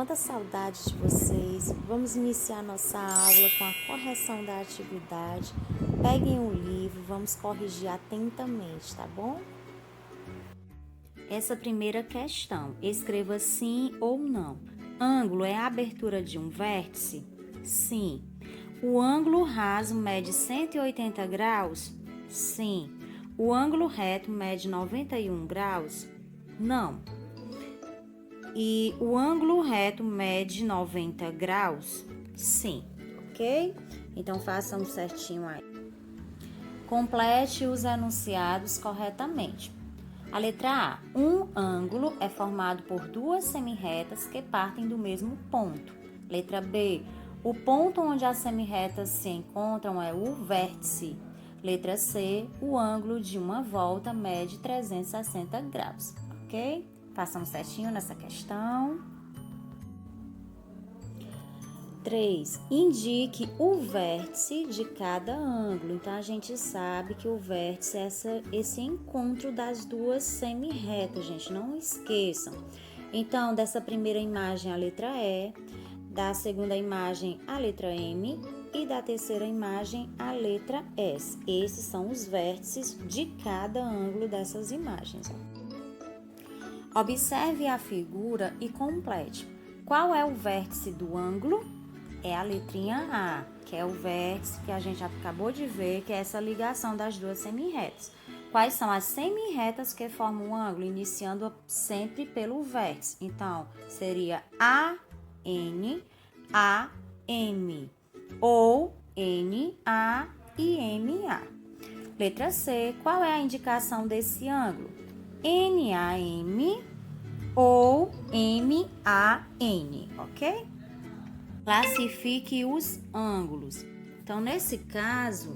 quanta saudade de vocês. Vamos iniciar nossa aula com a correção da atividade. Peguem o livro, vamos corrigir atentamente, tá bom? Essa primeira questão, escreva sim ou não. Ângulo é a abertura de um vértice? Sim. O ângulo raso mede 180 graus? Sim. O ângulo reto mede 91 graus? Não. E o ângulo reto mede 90 graus? Sim, ok? Então, façam certinho aí. Complete os enunciados corretamente. A letra A. Um ângulo é formado por duas semirretas que partem do mesmo ponto. Letra B. O ponto onde as semirretas se encontram é o vértice. Letra C. O ângulo de uma volta mede 360 graus, ok? Façam certinho nessa questão. 3. Indique o vértice de cada ângulo. Então, a gente sabe que o vértice é esse encontro das duas semirretas, gente. Não esqueçam. Então, dessa primeira imagem, a letra E. Da segunda imagem, a letra M. E da terceira imagem, a letra S. Esses são os vértices de cada ângulo dessas imagens. Observe a figura e complete. Qual é o vértice do ângulo? É a letrinha A, que é o vértice que a gente acabou de ver, que é essa ligação das duas semirretas. Quais são as semirretas que formam o ângulo? Iniciando sempre pelo vértice. Então, seria AN, AM, ou NA e MA. Letra C, qual é a indicação desse ângulo? NAM ou MAN, ok? Classifique os ângulos. Então, nesse caso,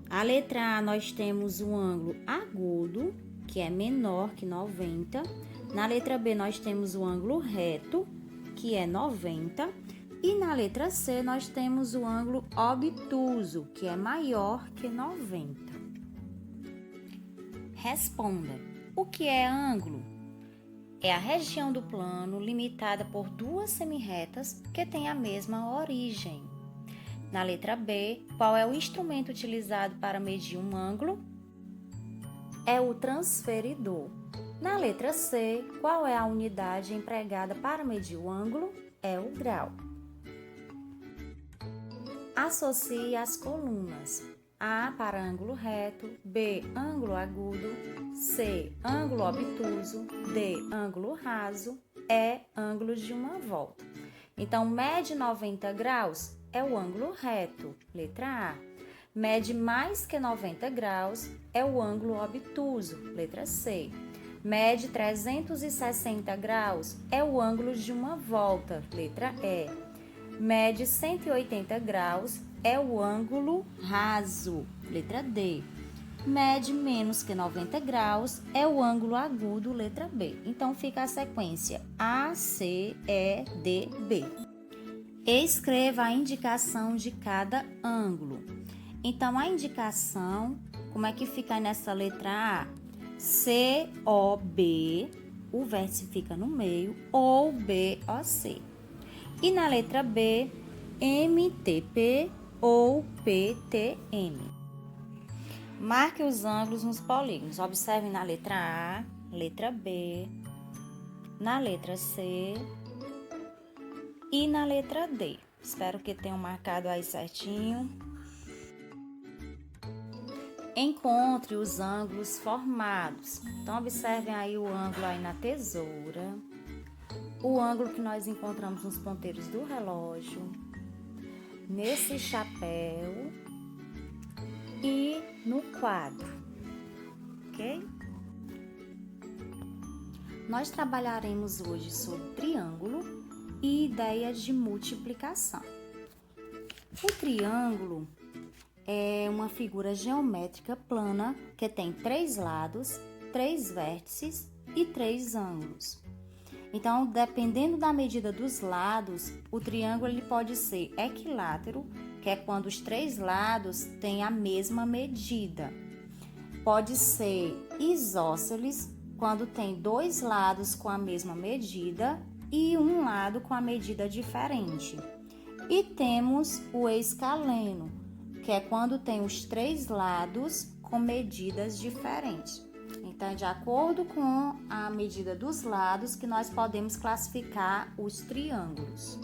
a letra A nós temos o ângulo agudo, que é menor que 90. Na letra B nós temos o ângulo reto, que é 90. E na letra C nós temos o ângulo obtuso, que é maior que 90. Responda. O que é ângulo? É a região do plano limitada por duas semirretas que têm a mesma origem. Na letra B, qual é o instrumento utilizado para medir um ângulo? É o transferidor. Na letra C, qual é a unidade empregada para medir o ângulo? É o grau. Associe as colunas. A para ângulo reto, B ângulo agudo, C ângulo obtuso, D ângulo raso, E ângulo de uma volta. Então, mede 90 graus é o ângulo reto, letra A. Mede mais que 90 graus é o ângulo obtuso, letra C. Mede 360 graus é o ângulo de uma volta, letra E. Mede 180 graus é o ângulo raso, letra D. Mede menos que 90 graus é o ângulo agudo, letra B. Então, fica a sequência A, C, E, D, B. Escreva a indicação de cada ângulo. Então, a indicação, como é que fica nessa letra A? C, O, B, o vértice fica no meio, ou B, O, C. E na letra B, MTP ou PTM. Marque os ângulos nos polígonos. Observe na letra A, letra B, na letra C e na letra D. Espero que tenham marcado aí certinho. Encontre os ângulos formados. Então, observem aí o ângulo aí na tesoura. O ângulo que nós encontramos nos ponteiros do relógio, nesse chapéu e no quadro, ok? Nós trabalharemos hoje sobre triângulo e ideias de multiplicação. O triângulo é uma figura geométrica plana que tem 3 lados, 3 vértices e 3 ângulos. Então, dependendo da medida dos lados, o triângulo ele pode ser equilátero, que é quando os 3 lados têm a mesma medida. Pode ser isósceles, quando tem 2 lados com a mesma medida. e um lado com a medida diferente. E temos o escaleno, que é quando tem os 3 lados com medidas diferentes. Então, é de acordo com a medida dos lados que nós podemos classificar os triângulos.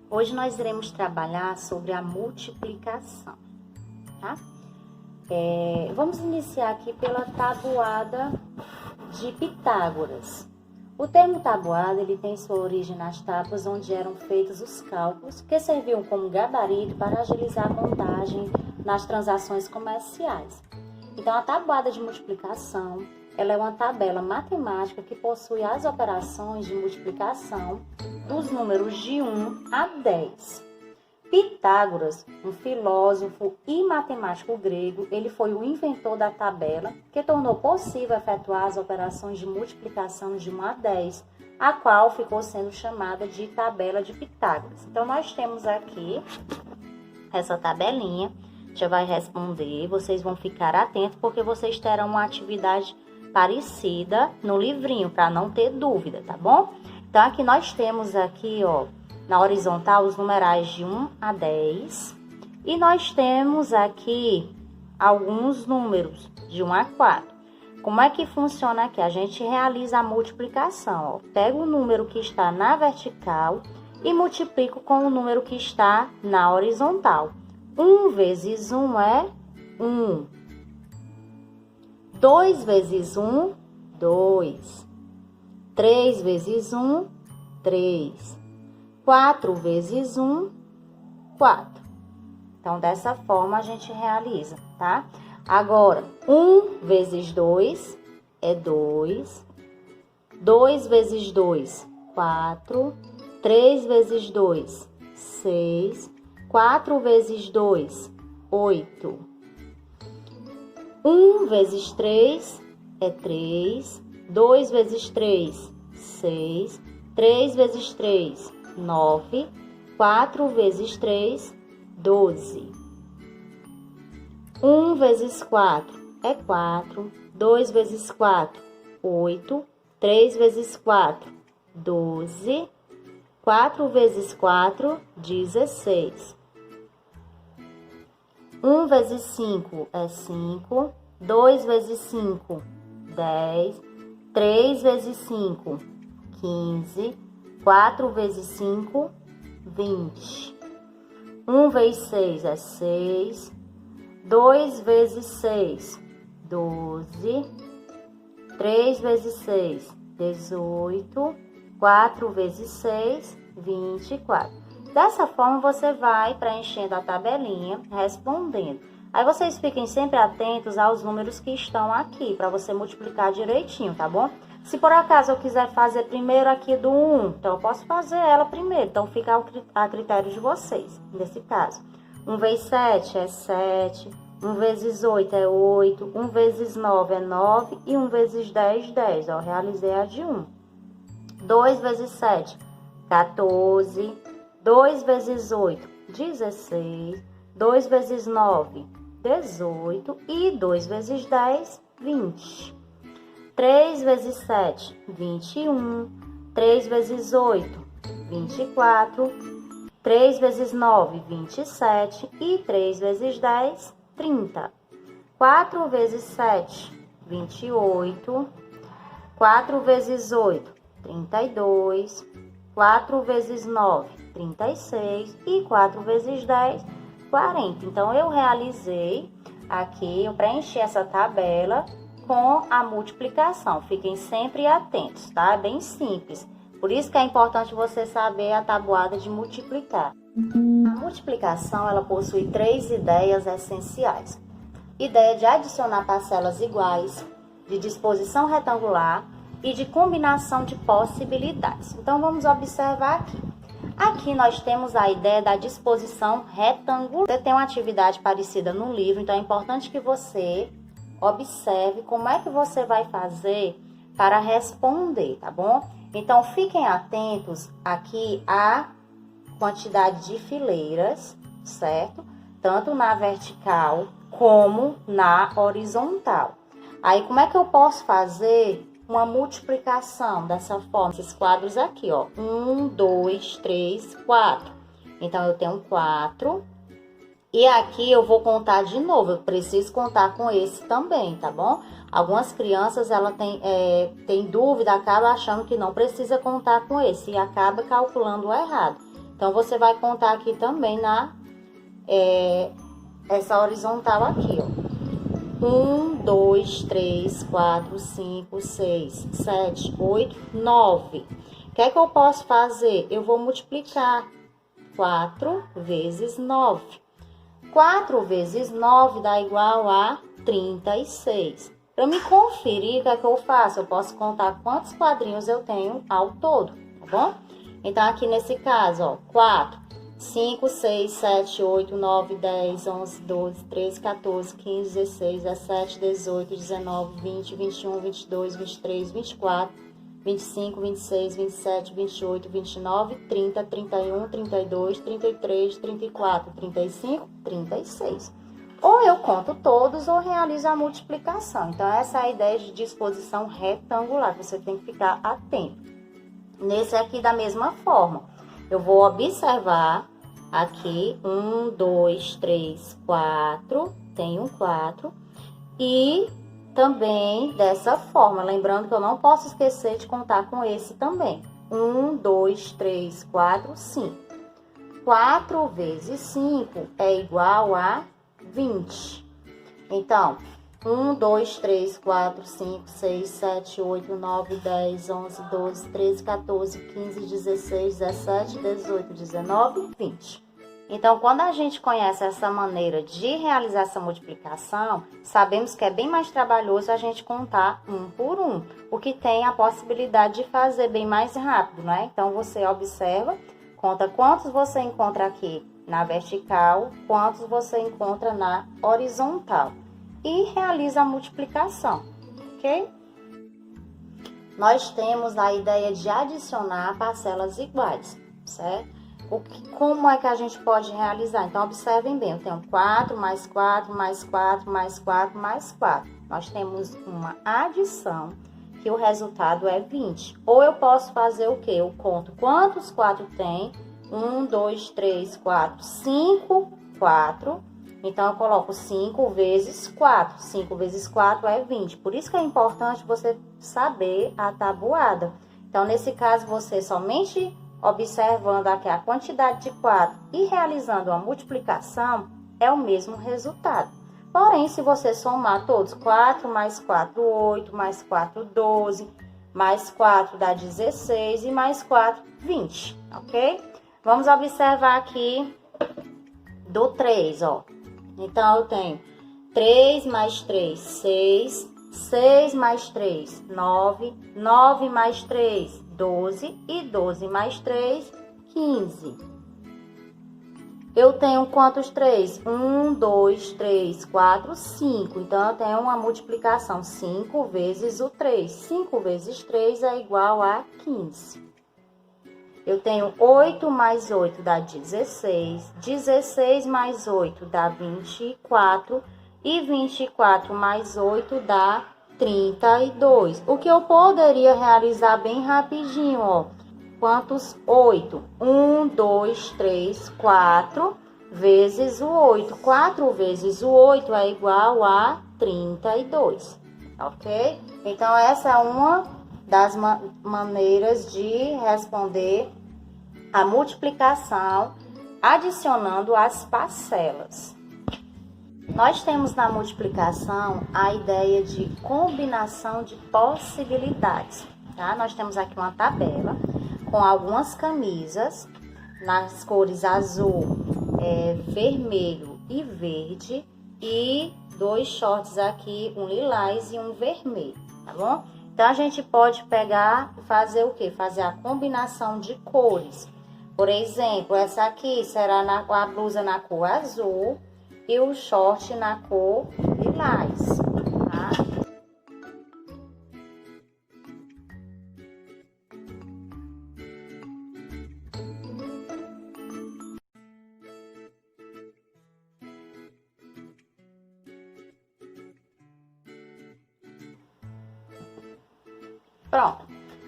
Hoje nós iremos trabalhar sobre a multiplicação, tá? Vamos iniciar aqui pela tabuada de Pitágoras. O termo tabuada, ele tem sua origem nas tábuas onde eram feitos os cálculos que serviam como gabarito para agilizar a contagem nas transações comerciais. Então, a tabuada de multiplicação, ela é uma tabela matemática que possui as operações de multiplicação dos números de 1 a 10. Pitágoras, um filósofo e matemático grego, ele foi o inventor da tabela que tornou possível efetuar as operações de multiplicação de 1 a 10, a qual ficou sendo chamada de tabela de Pitágoras. Então, nós temos aqui essa tabelinha, já vai responder, vocês vão ficar atentos porque vocês terão uma atividade parecida no livrinho, para não ter dúvida, tá bom? Então, aqui nós temos aqui, ó, na horizontal, os numerais de 1 a 10. E nós temos aqui alguns números de 1 a 4. Como é que funciona aqui? A gente realiza a multiplicação, ó. Pego o número que está na vertical e multiplico com o número que está na horizontal. 1 vezes 1 é 1. 2 vezes 1, 2. 3 vezes 1, 3. 4 vezes 1, 4. Então, dessa forma, a gente realiza, tá? Agora, 1 vezes 2 é 2. 2 vezes 2, 4. 3 vezes 2, 6. 4 vezes 2, 8. 1 vezes 3 é 3. 2 vezes 3, 6. 3 vezes 3, 9. 4 vezes 3, 12. 1 vezes 4 é 4. 2 vezes 4, 8. 3 vezes 4, 12. 4 vezes 4, 16. 1 vezes 5 é 5. 2 vezes 5, 10. 3 vezes 5, 15. 4 vezes 5, 20. 1 vezes 6 é 6. 2 vezes 6, 12. 3 vezes 6, 18. 4 vezes 6, 24. Dessa forma, você vai preenchendo a tabelinha, respondendo. Aí, vocês fiquem sempre atentos aos números que estão aqui, para você multiplicar direitinho, tá bom? Se por acaso eu quiser fazer primeiro aqui do 1, então eu posso fazer ela primeiro. Então, fica a critério de vocês, nesse caso. 1 vezes 7 é 7. 1 vezes 8 é 8. 1 vezes 9 é 9. E 1 vezes 10, 10. Eu realizei a de 1. 2 vezes 7, 14. 2 vezes 8, 16. 2 vezes 9, 18. E 2 vezes 10, 20. 3 vezes 7, 21. 3 vezes 8, 24. 3 vezes 9, 27. E 3 vezes 10, 30. 4 vezes 7, 28. 4 vezes 8, 32. 4 vezes 9, 36. E 4 vezes 10, 40. Então, eu realizei aqui, eu preenchi essa tabela com a multiplicação. Fiquem sempre atentos, tá? É bem simples. Por isso que é importante você saber a tabuada de multiplicar. A multiplicação, ela possui 3 ideias essenciais. Ideia de adicionar parcelas iguais, de disposição retangular e de combinação de possibilidades. Então, vamos observar aqui. Aqui nós temos a ideia da disposição retangular. Você tem uma atividade parecida no livro, então é importante que você observe como é que você vai fazer para responder, tá bom? Então, fiquem atentos aqui à quantidade de fileiras, certo? Tanto na vertical como na horizontal. Aí, como é que eu posso fazer uma multiplicação dessa forma? Esses quadros aqui, ó. 1, 2, 3, 4. Então, eu tenho 4. E aqui eu vou contar de novo. Eu preciso contar com esse também, tá bom? Algumas crianças, ela tem dúvida, acaba achando que não precisa contar com esse. E acaba calculando errado. Então, você vai contar aqui também essa horizontal aqui, ó. 1, 2, 3, 4, 5, 6, 7, 8, 9. O que é que eu posso fazer? Eu vou multiplicar 4 vezes 9. 4 vezes 9 dá igual a 36. Para me conferir, o que é que eu faço? Eu posso contar quantos quadrinhos eu tenho ao todo, tá bom? Então, aqui nesse caso, ó, 4. 5, 6, 7, 8, 9, 10, 11, 12, 13, 14, 15, 16, 17, 18, 19, 20, 21, 22, 23, 24, 25, 26, 27, 28, 29, 30, 31, 32, 33, 34, 35, 36. Ou eu conto todos ou realizo a multiplicação. Então, essa é a ideia de disposição retangular, você tem que ficar atento. Nesse aqui, da mesma forma. Eu vou observar aqui, 1, 2, 3, 4, tenho 4. E também dessa forma, lembrando que eu não posso esquecer de contar com esse também. 1, 2, 3, 4, 5. 4 vezes 5 é igual a 20. Então, 1, 2, 3, 4, 5, 6, 7, 8, 9, 10, 11, 12, 13, 14, 15, 16, 17, 18, 19, 20. Então, quando a gente conhece essa maneira de realizar essa multiplicação, sabemos que é bem mais trabalhoso a gente contar um por um, o que tem a possibilidade de fazer bem mais rápido, né? Então, você observa, conta quantos você encontra aqui na vertical, quantos você encontra na horizontal. E realiza a multiplicação, ok? Nós temos a ideia de adicionar parcelas iguais, certo? Como é que a gente pode realizar? Então, observem bem, eu tenho 4, mais 4, mais 4, mais 4, mais 4. Nós temos uma adição, que o resultado é 20. Ou eu posso fazer o quê? Eu conto quantos 4 tem. 1, 2, 3, 4, 5, 4. Então, eu coloco 5 vezes 4. 5 vezes 4 é 20. Por isso que é importante você saber a tabuada. Então, nesse caso, você somente observando aqui a quantidade de 4 e realizando a multiplicação, é o mesmo resultado. Porém, se você somar todos, 4 mais 4, 8, mais 4, 12, mais 4 dá 16 e mais 4, 20, ok? Vamos observar aqui do 3, ó. Então, eu tenho 3 mais 3, 6, 6 mais 3, 9, 9 mais 3, 12 e 12 mais 3, 15. Eu tenho quantos 3? 1, 2, 3, 4, 5. Então, eu tenho uma multiplicação 5 vezes o 3. 5 vezes 3 é igual a 15. Eu tenho 8 mais 8 dá 16. 16 mais 8 dá 24. E 24 mais 8 dá 32. O que eu poderia realizar bem rapidinho, ó. Quantos? 8. 1, 2, 3, 4 vezes o 8. 4 vezes o 8 é igual a 32, ok? Então, essa é uma das maneiras de responder a multiplicação adicionando as parcelas. Nós temos na multiplicação a ideia de combinação de possibilidades, tá? Nós temos aqui uma tabela com algumas camisas nas cores azul, vermelho e verde e 2 shorts aqui, um lilás e um vermelho, tá bom? Então, a gente pode pegar e fazer o quê? Fazer a combinação de cores. Por exemplo, essa aqui será a blusa na cor azul e o short na cor lilás, tá? Pronto.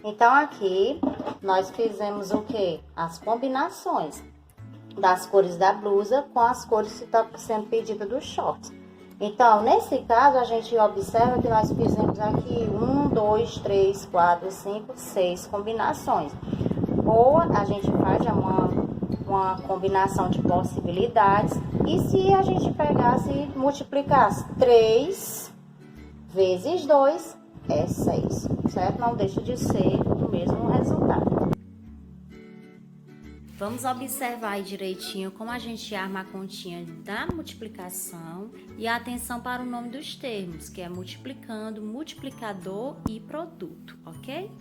Então, aqui, nós fizemos o quê? As combinações das cores da blusa com as cores que estão sendo pedidas dos shorts. Então, nesse caso, a gente observa que nós fizemos aqui 1, 2, 3, 4, 5, 6 combinações. Ou a gente faz uma combinação de possibilidades. E se a gente pegasse e multiplicasse 3 vezes 2, é 6, certo? Não deixa de ser o mesmo resultado. Vamos observar aí direitinho como a gente arma a continha da multiplicação e a atenção para o nome dos termos, que é multiplicando, multiplicador e produto, ok?